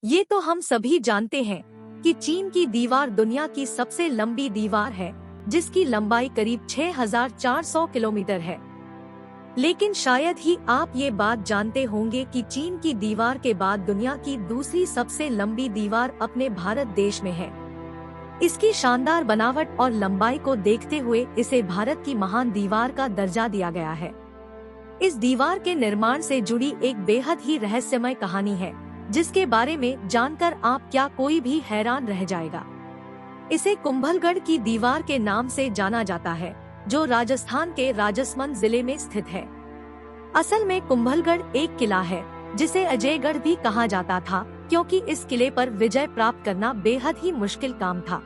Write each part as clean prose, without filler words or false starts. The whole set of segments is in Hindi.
ये तो हम सभी जानते हैं कि चीन की दीवार दुनिया की सबसे लंबी दीवार है, जिसकी लंबाई करीब 6,400 किलोमीटर है। लेकिन शायद ही आप ये बात जानते होंगे कि चीन की दीवार के बाद दुनिया की दूसरी सबसे लंबी दीवार अपने भारत देश में है। इसकी शानदार बनावट और लंबाई को देखते हुए इसे भारत की महान दीवार का दर्जा दिया गया है। इस दीवार के निर्माण से जुड़ी एक बेहद ही रहस्यमय कहानी है, जिसके बारे में जानकर आप क्या कोई भी हैरान रह जाएगा। इसे कुंभलगढ़ की दीवार के नाम से जाना जाता है, जो राजस्थान के राजसमंद जिले में स्थित है। असल में कुंभलगढ़ एक किला है, जिसे अजयगढ़ भी कहा जाता था, क्योंकि इस किले पर विजय प्राप्त करना बेहद ही मुश्किल काम था।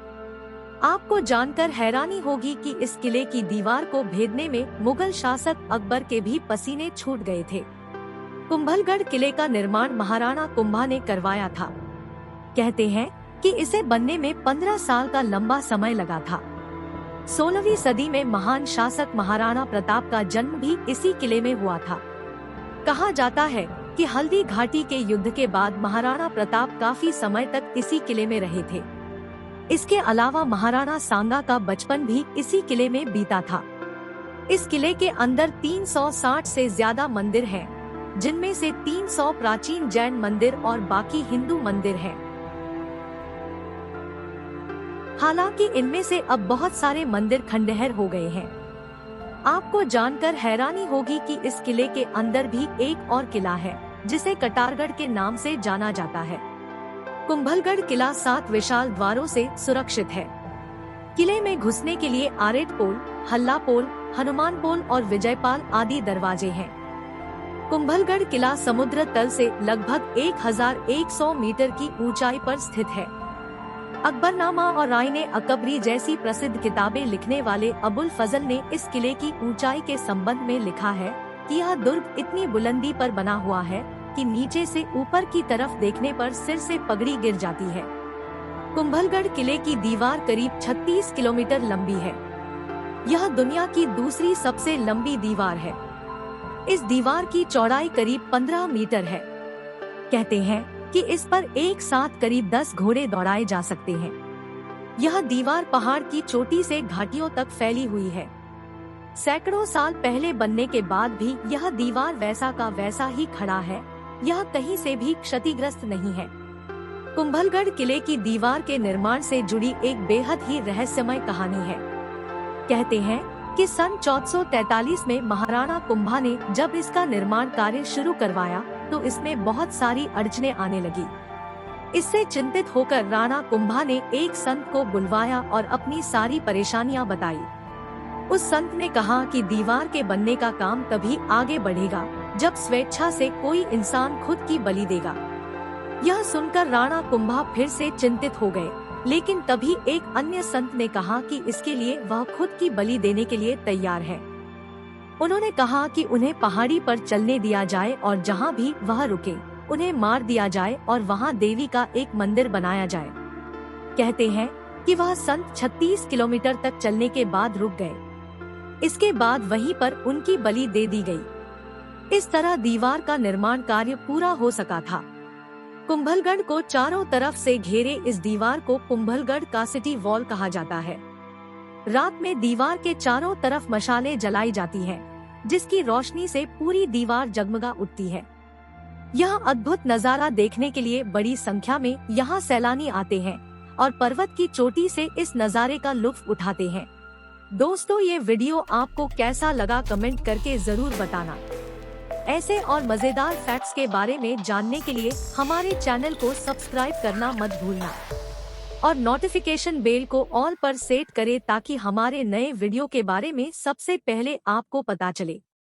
आपको जानकर हैरानी होगी कि इस किले की दीवार को भेदने में मुगल शासक अकबर के भी पसीने छूट गए थे। कुंभलगढ़ किले का निर्माण महाराणा कुंभा ने करवाया था। कहते हैं कि इसे बनने में 15 साल का लंबा समय लगा था। 16वीं सदी में महान शासक महाराणा प्रताप का जन्म भी इसी किले में हुआ था। कहा जाता है कि हल्दी घाटी के युद्ध के बाद महाराणा प्रताप काफी समय तक इसी किले में रहे थे। इसके अलावा महाराणा सांगा का बचपन भी इसी किले में बीता था। इस किले के अंदर 360 से ज्यादा मंदिर हैं, जिनमें से 300 प्राचीन जैन मंदिर और बाकी हिंदू मंदिर हैं। हालांकि इनमें से अब बहुत सारे मंदिर खंडहर हो गए हैं। आपको जानकर हैरानी होगी कि इस किले के अंदर भी एक और किला है, जिसे कटारगढ़ के नाम से जाना जाता है। कुंभलगढ़ किला 7 विशाल द्वारों से सुरक्षित है। किले में घुसने के लिए आरेट पोल, हल्ला पोल, हनुमान पोल और विजयपाल आदि दरवाजे हैं। कुंभलगढ़ किला समुद्र तल से लगभग 1100 मीटर की ऊंचाई पर स्थित है। अकबरनामा और राय अकबरी जैसी प्रसिद्ध किताबें लिखने वाले अबुल फजल ने इस किले की ऊंचाई के संबंध में लिखा है कि यह दुर्ग इतनी बुलंदी पर बना हुआ है कि नीचे से ऊपर की तरफ देखने पर सिर से पगड़ी गिर जाती है। कुंभलगढ़ किले की दीवार करीब 36 किलोमीटर लंबी है। यह दुनिया की दूसरी सबसे लंबी दीवार है। इस दीवार की चौड़ाई करीब 15 मीटर है। कहते हैं कि इस पर एक साथ करीब 10 घोड़े दौड़ाए जा सकते हैं। यह दीवार पहाड़ की चोटी से घाटियों तक फैली हुई है। सैकड़ों साल पहले बनने के बाद भी यह दीवार वैसा का वैसा ही खड़ा है। यह कहीं से भी क्षतिग्रस्त नहीं है। कुंभलगढ़ किले की दीवार के निर्माण से जुड़ी एक बेहद ही रहस्यमय कहानी है। कहते हैं कि सन 1443 में महाराणा कुंभा ने जब इसका निर्माण कार्य शुरू करवाया तो इसमें बहुत सारी अड़चनें आने लगी। इससे चिंतित होकर राणा कुंभा ने एक संत को बुलवाया और अपनी सारी परेशानियां बताई। उस संत ने कहा कि दीवार के बनने का काम तभी आगे बढ़ेगा जब स्वेच्छा से कोई इंसान खुद की बलि देगा। यह सुनकर राणा कुंभा फिर से चिंतित हो गए, लेकिन तभी एक अन्य संत ने कहा कि इसके लिए वह खुद की बलि देने के लिए तैयार है। उन्होंने कहा कि उन्हें पहाड़ी पर चलने दिया जाए और जहां भी वह रुके उन्हें मार दिया जाए और वहां देवी का एक मंदिर बनाया जाए। कहते हैं कि वह संत 36 किलोमीटर तक चलने के बाद रुक गए। इसके बाद वहीं पर उनकी बलि दे दी गई। इस तरह दीवार का निर्माण कार्य पूरा हो सका था। कुंभलगढ़ को चारों तरफ से घेरे इस दीवार को कुंभलगढ़ का सिटी वॉल कहा जाता है। रात में दीवार के चारों तरफ मशालें जलाई जाती हैं, जिसकी रोशनी से पूरी दीवार जगमगा उठती है। यह अद्भुत नजारा देखने के लिए बड़ी संख्या में यहाँ सैलानी आते हैं और पर्वत की चोटी से इस नजारे का लुत्फ उठाते हैं। दोस्तों, ये वीडियो आपको कैसा लगा कमेंट करके जरूर बताना। ऐसे और मजेदार फैक्ट्स के बारे में जानने के लिए हमारे चैनल को सब्सक्राइब करना मत भूलना और नोटिफिकेशन बेल को ऑल पर सेट करें ताकि हमारे नए वीडियो के बारे में सबसे पहले आपको पता चले।